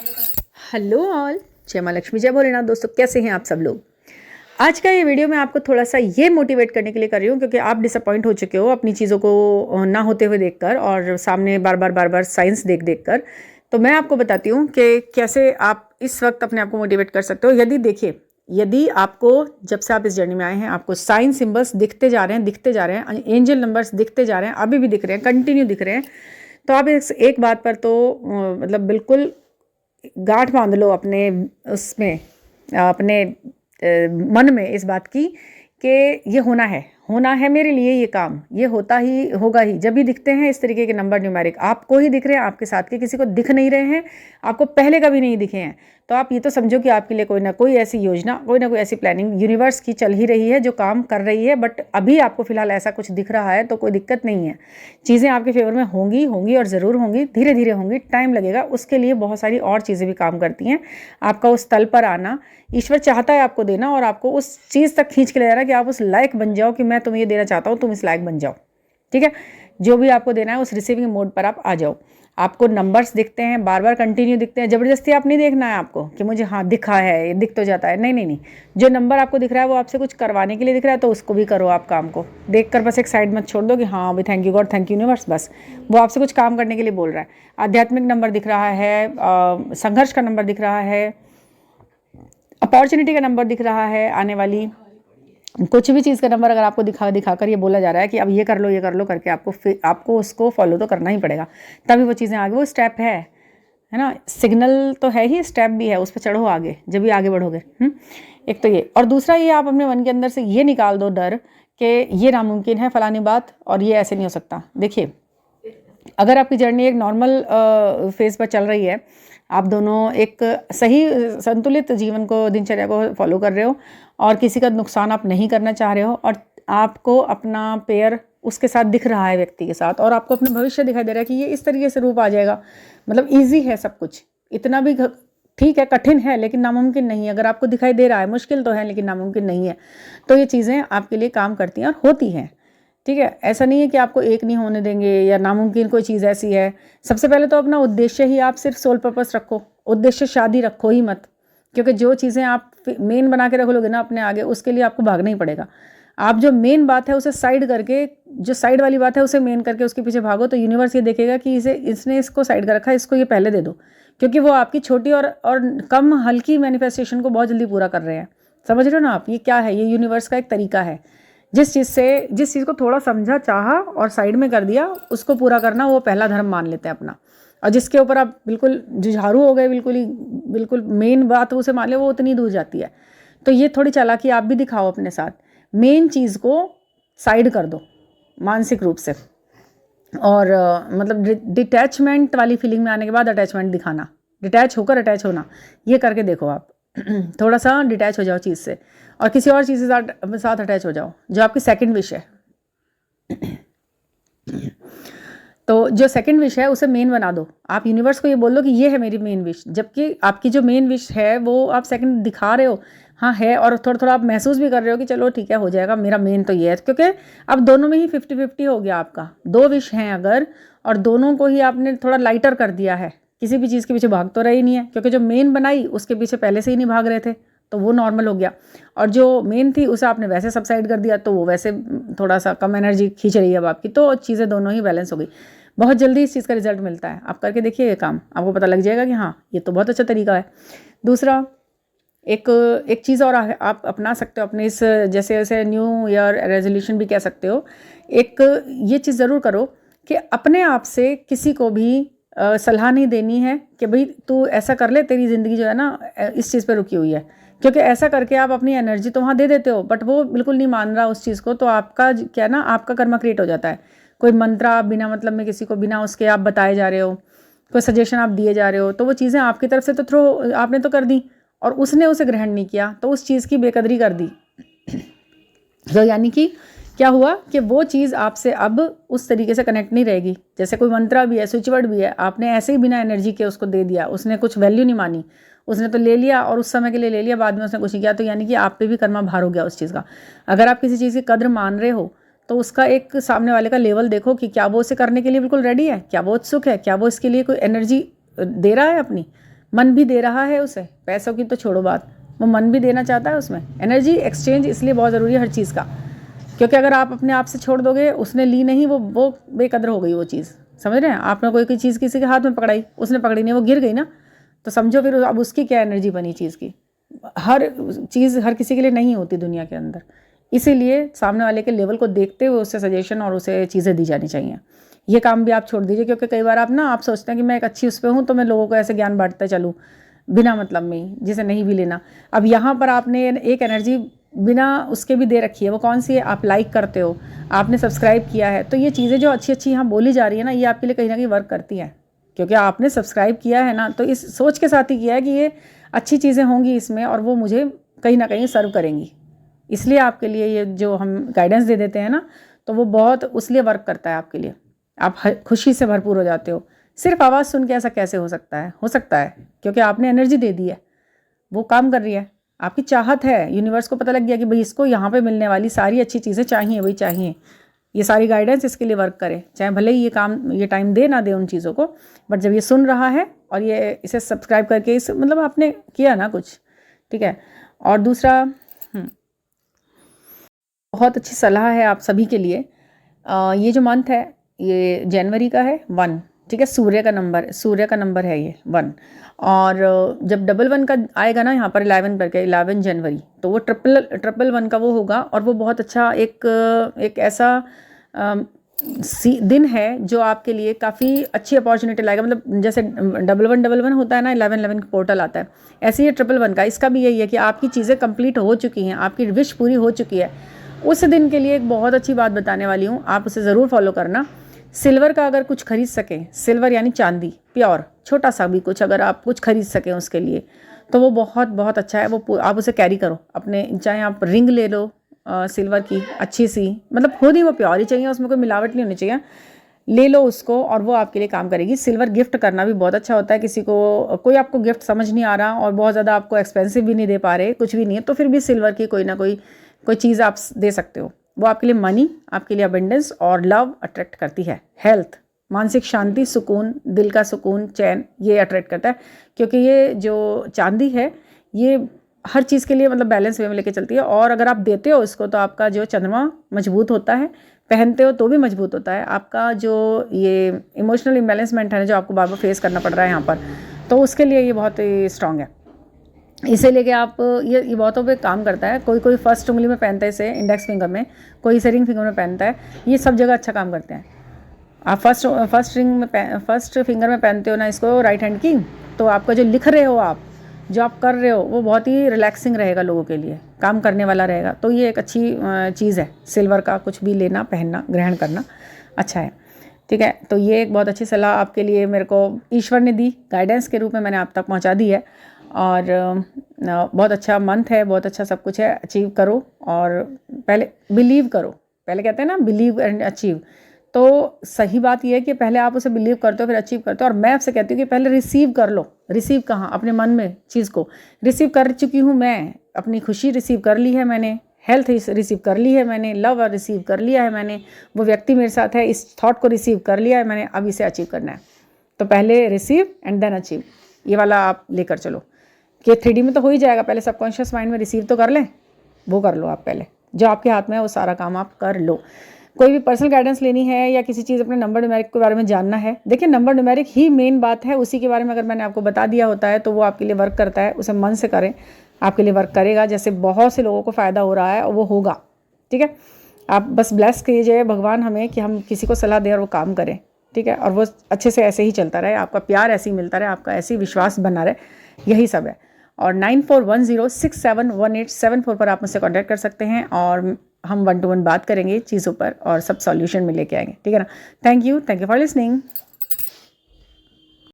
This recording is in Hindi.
हेलो ऑल, जय माँ लक्ष्मी, जय भोलेनाथ। दोस्तों, कैसे हैं आप सब लोग। आज का ये वीडियो मैं आपको थोड़ा सा ये मोटिवेट करने के लिए कर रही हूँ क्योंकि आप डिसअपॉइंट हो चुके हो अपनी चीज़ों को ना होते हुए देखकर और सामने बार बार साइंस देख देख कर। तो मैं आपको बताती हूँ कि कैसे आप इस वक्त अपने आप को मोटिवेट कर सकते हो। यदि आपको जब से आप इस जर्नी में आए हैं आपको साइन सिंबल्स दिखते जा रहे हैं, एंजल नंबर्स दिखते जा रहे हैं, अभी भी दिख रहे हैं, कंटिन्यू दिख रहे हैं, तो आप एक बात पर तो मतलब बिल्कुल गांठ बांध लो अपने उसमें, अपने मन में इस बात की कि ये होना है मेरे लिए, ये काम ये होता ही होगा ही। जब भी दिखते हैं इस तरीके के नंबर न्यूमेरिक आपको ही दिख रहे हैं, आपके साथ के किसी को दिख नहीं रहे हैं, आपको पहले कभी नहीं दिखे हैं, तो आप ये तो समझो कि आपके लिए कोई ना कोई ऐसी योजना, कोई ना कोई ऐसी प्लानिंग यूनिवर्स की चल ही रही है जो काम कर रही है। बट अभी आपको फिलहाल ऐसा कुछ दिख रहा है तो कोई दिक्कत नहीं है, चीज़ें आपके फेवर में होंगी और ज़रूर होंगी, धीरे धीरे होंगी, टाइम लगेगा। उसके लिए बहुत सारी और चीज़ें भी काम करती हैं। आपका उस तल पर आना, ईश्वर चाहता है आपको देना और आपको उस चीज़ तक खींच के ले जा रहा है कि आप उस लायक बन जाओ कि मैं तुम्हें ये देना चाहता हूँ, तुम इस लायक बन जाओ। ठीक है, जो भी आपको देना है उस रिसीविंग मोड पर आप आ जाओ। आपको नंबर्स दिखते हैं, बार बार कंटिन्यू दिखते हैं, ज़बरदस्ती आप नहीं देखना है आपको कि मुझे हाँ दिखा है, ये दिख तो जाता है। नहीं, जो नंबर आपको दिख रहा है वो आपसे कुछ करवाने के लिए दिख रहा है, तो उसको भी करो। आप काम को देख कर बस एक साइड मत छोड़ दो कि हाँ अभी thank you God, thank you universe, बस वो आपसे कुछ काम करने के लिए बोल रहा है। आध्यात्मिक नंबर दिख रहा है, संघर्ष का नंबर दिख रहा है, अपॉर्चुनिटी का नंबर दिख रहा है, आने वाली कुछ भी चीज़ का नंबर अगर आपको दिखाकर ये बोला जा रहा है कि अब ये कर लो करके आपको उसको फॉलो तो करना ही पड़ेगा, तभी वो चीज़ें आगे, वो स्टेप है ना। सिग्नल तो है ही, स्टेप भी है, उस पर चढ़ो आगे, जब भी आगे बढ़ोगे। एक तो ये, और दूसरा ये आप अपने मन के अंदर से ये निकाल दो डर कि ये नामुमकिन है फलानी बात और ये ऐसे नहीं हो सकता। देखिए, अगर आपकी जर्नी एक नॉर्मल फेज पर चल रही है, आप दोनों एक सही संतुलित जीवन को, दिनचर्या को फॉलो कर रहे हो और किसी का नुकसान आप नहीं करना चाह रहे हो और आपको अपना पेयर उसके साथ दिख रहा है, व्यक्ति के साथ, और आपको अपना भविष्य दिखाई दे रहा है कि ये इस तरीके से रूप आ जाएगा, मतलब ईजी है सब कुछ, इतना भी ठीक है, कठिन है लेकिन नामुमकिन नहीं है। अगर आपको दिखाई दे रहा है मुश्किल तो है लेकिन नामुमकिन नहीं है, तो ये चीज़ें आपके लिए काम करती हैं और होती हैं। ठीक है, ऐसा नहीं है कि आपको एक नहीं होने देंगे या नामुमकिन कोई चीज़ ऐसी है। सबसे पहले तो अपना उद्देश्य ही, आप सिर्फ सोल पर्पस रखो, उद्देश्य शादी रखो ही मत, क्योंकि जो चीज़ें आप मेन बना के रखोगे ना अपने आगे, उसके लिए आपको भागना ही पड़ेगा। आप जो मेन बात है उसे साइड करके, जो साइड वाली बात है उसे मेन करके उसके पीछे भागो, तो यूनिवर्स ये देखेगा कि इसने इसको साइड कर रखा है, इसको ये पहले दे दो, क्योंकि वो आपकी छोटी और कम हल्की मैनिफेस्टेशन को बहुत जल्दी पूरा कर रहे हैं। समझ रहे हो ना आप, ये क्या है, ये यूनिवर्स का एक तरीका है। जिस चीज़ को थोड़ा समझा, चाहा और साइड में कर दिया, उसको पूरा करना वो पहला धर्म मान लेते हैं अपना। और जिसके ऊपर आप बिल्कुल जुझारू हो गए, बिल्कुल मेन बात उसे मान ले, वो उतनी दूर जाती है। तो ये थोड़ी चालाकी आप भी दिखाओ अपने साथ, मेन चीज़ को साइड कर दो मानसिक रूप से, और मतलब डिटैचमेंट वाली फीलिंग में आने के बाद अटैचमेंट दिखाना, डिटैच होकर अटैच होना, ये करके देखो आप। थोड़ा सा डिटैच हो जाओ चीज़ से और किसी और चीज़ के साथ अटैच हो जाओ, जो आपकी सेकंड विश है। तो जो सेकंड विश है उसे मेन बना दो। आप यूनिवर्स को ये बोल दो कि ये है मेरी मेन विश, जबकि आपकी जो मेन विश है वो आप सेकंड दिखा रहे हो, हाँ है, और थोड़ा थोड़ा आप महसूस भी कर रहे हो कि चलो ठीक है हो जाएगा, मेरा मेन तो ये है, क्योंकि अब दोनों में ही 50-50 हो गया आपका। दो विश हैं अगर, और दोनों को ही आपने थोड़ा लाइटर कर दिया है, किसी भी चीज़ के पीछे भाग तो रही नहीं है, क्योंकि जो मेन बनाई उसके पीछे पहले से ही नहीं भाग रहे थे, तो वो नॉर्मल हो गया, और जो मेन थी उसे आपने वैसे सबसाइड कर दिया, तो वो वैसे थोड़ा सा कम एनर्जी खींच रही है अब आपकी, तो चीज़ें दोनों ही बैलेंस हो गई। बहुत जल्दी इस चीज़ का रिजल्ट मिलता है, आप करके देखिए ये काम, आपको पता लग जाएगा कि हाँ ये तो बहुत अच्छा तरीका है। दूसरा, एक चीज़ और आप अपना सकते हो अपने इस, जैसे न्यू ईयर रेजोल्यूशन भी कह सकते हो। एक ये चीज़ ज़रूर करो कि अपने आप से किसी को भी सलाह नहीं देनी है कि भाई तू ऐसा कर ले, तेरी ज़िंदगी जो है ना इस चीज़ पे रुकी हुई है, क्योंकि ऐसा करके आप अपनी एनर्जी तो वहाँ दे देते हो, बट वो बिल्कुल नहीं मान रहा उस चीज़ को, तो आपका क्या ना, आपका कर्मा क्रिएट हो जाता है। कोई मंत्र आप बिना मतलब में किसी को, बिना उसके आप बताए जा रहे हो, कोई सजेशन आप दिए जा रहे हो, तो वो चीज़ें आपकी तरफ से तो थ्रो आपने तो कर दी और उसने उसे ग्रहण नहीं किया, तो उस चीज़ की बेकदरी कर दी। तो यानी कि क्या हुआ कि वो चीज़ आपसे अब उस तरीके से कनेक्ट नहीं रहेगी। जैसे कोई मंत्र भी है, स्विच वर्ड भी है, आपने ऐसे ही बिना एनर्जी के उसको दे दिया, उसने कुछ वैल्यू नहीं मानी, उसने तो ले लिया और उस समय के लिए ले लिया, बाद में उसने कुछ नहीं किया, तो यानी कि आप पे भी कर्मा भार हो गया उस चीज़ का। अगर आप किसी चीज़ की कद्र मान रहे हो तो उसका एक सामने वाले का लेवल देखो कि क्या वो उसे करने के लिए बिल्कुल रेडी है, क्या वो उत्सुक है, क्या वो इसके लिए कोई एनर्जी दे रहा है अपनी। मन भी दे रहा है उसे, पैसों की तो छोड़ो बात, वो मन भी देना चाहता है उसमें। एनर्जी एक्सचेंज इसलिए बहुत ज़रूरी है हर चीज़ का, क्योंकि अगर आप अपने आप से छोड़ दोगे, उसने ली नहीं, वो बेकदर हो गई वो चीज़, समझ रहे हैं। आपने कोई चीज़ किसी के हाथ में पकड़ाई, उसने पकड़ी नहीं, वो गिर गई ना, तो समझो फिर अब उसकी क्या एनर्जी बनी चीज़ की। हर चीज़ हर किसी के लिए नहीं होती दुनिया के अंदर, इसीलिए सामने वाले के लेवल को देखते हुए उसे सजेशन और उसे चीज़ें दी जानी चाहिए। ये काम भी आप छोड़ दीजिए, क्योंकि कई बार आप सोचते हैं कि मैं एक अच्छी उस पर हूँ तो मैं लोगों को ऐसे ज्ञान बांटता चलूँ बिना मतलब में ही, जिसे नहीं भी लेना। अब यहाँ पर आपने एक एनर्जी बिना उसके भी दे रखी है, वो कौन सी है? आप लाइक करते हो, आपने सब्सक्राइब किया है, तो ये चीज़ें जो अच्छी अच्छी यहाँ बोली जा रही है ना, ये आपके लिए कहीं ना कहीं वर्क करती हैं, क्योंकि आपने सब्सक्राइब किया है ना, तो इस सोच के साथ ही किया है कि ये अच्छी चीज़ें होंगी इसमें और वो मुझे कहीं ना कहीं सर्व करेंगी, इसलिए आपके लिए ये जो हम गाइडेंस दे देते हैं ना, तो वो बहुत उसलिए वर्क करता है आपके लिए। आप खुशी से भरपूर हो जाते हो। सिर्फ आवाज़ सुन के ऐसा कैसे हो सकता है? हो सकता है क्योंकि आपने एनर्जी दे दी है, वो काम कर रही है, आपकी चाहत है। यूनिवर्स को पता लग गया कि भाई इसको यहाँ पे मिलने वाली सारी अच्छी चीज़ें चाहिए, वही चाहिए, ये सारी गाइडेंस इसके लिए वर्क करे, चाहे भले ही ये टाइम दे ना दे उन चीज़ों को, बट जब ये सुन रहा है और ये इसे सब्सक्राइब करके इस मतलब आपने किया ना कुछ, ठीक है। और दूसरा बहुत अच्छी सलाह है आप सभी के लिए। ये जो मंथ है ये जनवरी का है 1, ठीक है। सूर्य का नंबर है ये 1, और जब 11 का आएगा ना यहाँ पर 11 करके 11 जनवरी, तो वो ट्रिपल 1 का वो होगा, और वो बहुत अच्छा एक ऐसा दिन है जो आपके लिए काफ़ी अच्छी अपॉर्चुनिटी लाएगा। मतलब जैसे 1111 होता है ना, 1111 पोर्टल आता है, ऐसे ही 111 का इसका भी यही है कि आपकी चीज़ें कंप्लीट हो चुकी हैं, आपकी विश पूरी हो चुकी है। उस दिन के लिए एक बहुत अच्छी बात बताने वाली हूँ, आप उसे ज़रूर फॉलो करना। सिल्वर का अगर कुछ खरीद सकें, सिल्वर यानी चांदी प्योर, छोटा सा भी कुछ अगर आप कुछ खरीद सकें उसके लिए, तो वो बहुत बहुत अच्छा है। वो आप उसे कैरी करो अपने, चाहे आप रिंग ले लो सिल्वर की अच्छी सी, मतलब खुद ही वो प्योर ही चाहिए, उसमें कोई मिलावट नहीं होनी चाहिए, ले लो उसको और वो आपके लिए काम करेगी। सिल्वर गिफ्ट करना भी बहुत अच्छा होता है। किसी को कोई आपको गिफ्ट समझ नहीं आ रहा और बहुत ज़्यादा आपको एक्सपेंसिव भी नहीं दे पा रहे, कुछ भी नहीं है, तो फिर भी सिल्वर की कोई ना कोई चीज़ आप दे सकते हो। वो आपके लिए मनी, आपके लिए अबंडेंस और लव अट्रैक्ट करती है। हेल्थ, मानसिक शांति, सुकून, दिल का सुकून, चैन, ये अट्रैक्ट करता है, क्योंकि ये जो चांदी है ये हर चीज़ के लिए मतलब बैलेंस वे में लेके चलती है। और अगर आप देते हो इसको तो आपका जो चंद्रमा मजबूत होता है, पहनते हो तो भी मजबूत होता है। आपका जो ये इमोशनल इम्बैलेंसमेंट है ना, जो आपको बार बार फेस करना पड़ रहा है यहाँ पर, तो उसके लिए ये बहुत ही स्ट्रांग है। इसे लेके आप ये बहुतों पे काम करता है। कोई फर्स्ट उंगली में पहनता है इसे, इंडेक्स फिंगर में, कोई इसे रिंग फिंगर में पहनता है, ये सब जगह अच्छा काम करते हैं। आप फर्स्ट फिंगर में पहनते हो ना इसको, राइट हैंड की, तो आपका जो लिख रहे हो आप, जो आप कर रहे हो, वो बहुत ही रिलैक्सिंग रहेगा, लोगों के लिए काम करने वाला रहेगा। तो ये एक अच्छी चीज़ है, सिल्वर का कुछ भी लेना, पहनना, ग्रहण करना अच्छा है, ठीक है। तो ये एक बहुत अच्छी सलाह आपके लिए मेरे को ईश्वर ने दी, गाइडेंस के रूप में मैंने आप तक पहुंचा दी है। और बहुत अच्छा मंथ है, बहुत अच्छा सब कुछ है। अचीव करो और पहले बिलीव करो, पहले कहते हैं ना बिलीव एंड अचीव, तो सही बात यह है कि पहले आप उसे बिलीव करते हो फिर अचीव करते हो। और मैं आपसे कहती हूँ कि पहले रिसीव कर लो। रिसीव कहाँ? अपने मन में चीज़ को रिसीव कर चुकी हूँ मैं, अपनी खुशी रिसीव कर ली है मैंने, हेल्थ रिसीव कर ली है मैंने, लव रिसीव कर लिया है मैंने, वो व्यक्ति मेरे साथ है, इस थॉट को रिसीव कर लिया है मैंने, अब इसे अचीव करना है। तो पहले रिसीव एंड देन अचीव, ये वाला आप लेकर चलो कि 3D में तो हो ही जाएगा, पहले सबकॉन्शियस माइंड में रिसीव तो कर लें, वो कर लो आप पहले, जो आपके हाथ में है वो सारा काम आप कर लो। कोई भी पर्सनल गाइडेंस लेनी है या किसी चीज़ अपने नंबर न्यूमेरिक के बारे में जानना है, देखिए नंबर न्यूमेरिक ही मेन बात है, उसी के बारे में अगर मैंने आपको बता दिया होता है तो वो आपके लिए वर्क करता है। उसे मन से करें, आपके लिए वर्क करेगा। जैसे बहुत से लोगों को फ़ायदा हो रहा है और वो होगा, ठीक है। आप बस ब्लेस कीजिए भगवान हमें कि हम किसी को सलाह दें और वो काम करें, ठीक है, और वो अच्छे से ऐसे ही चलता रहे, आपका प्यार ऐसे ही मिलता रहे, आपका ऐसे ही विश्वास बना रहे, यही सब है। और 9410671874 पर आप मुझसे कॉन्टैक्ट कर सकते हैं और हम 1-to-1 बात करेंगे चीज़ों पर और सब सॉल्यूशन में लेके आएंगे, ठीक है ना। Thank you for listening.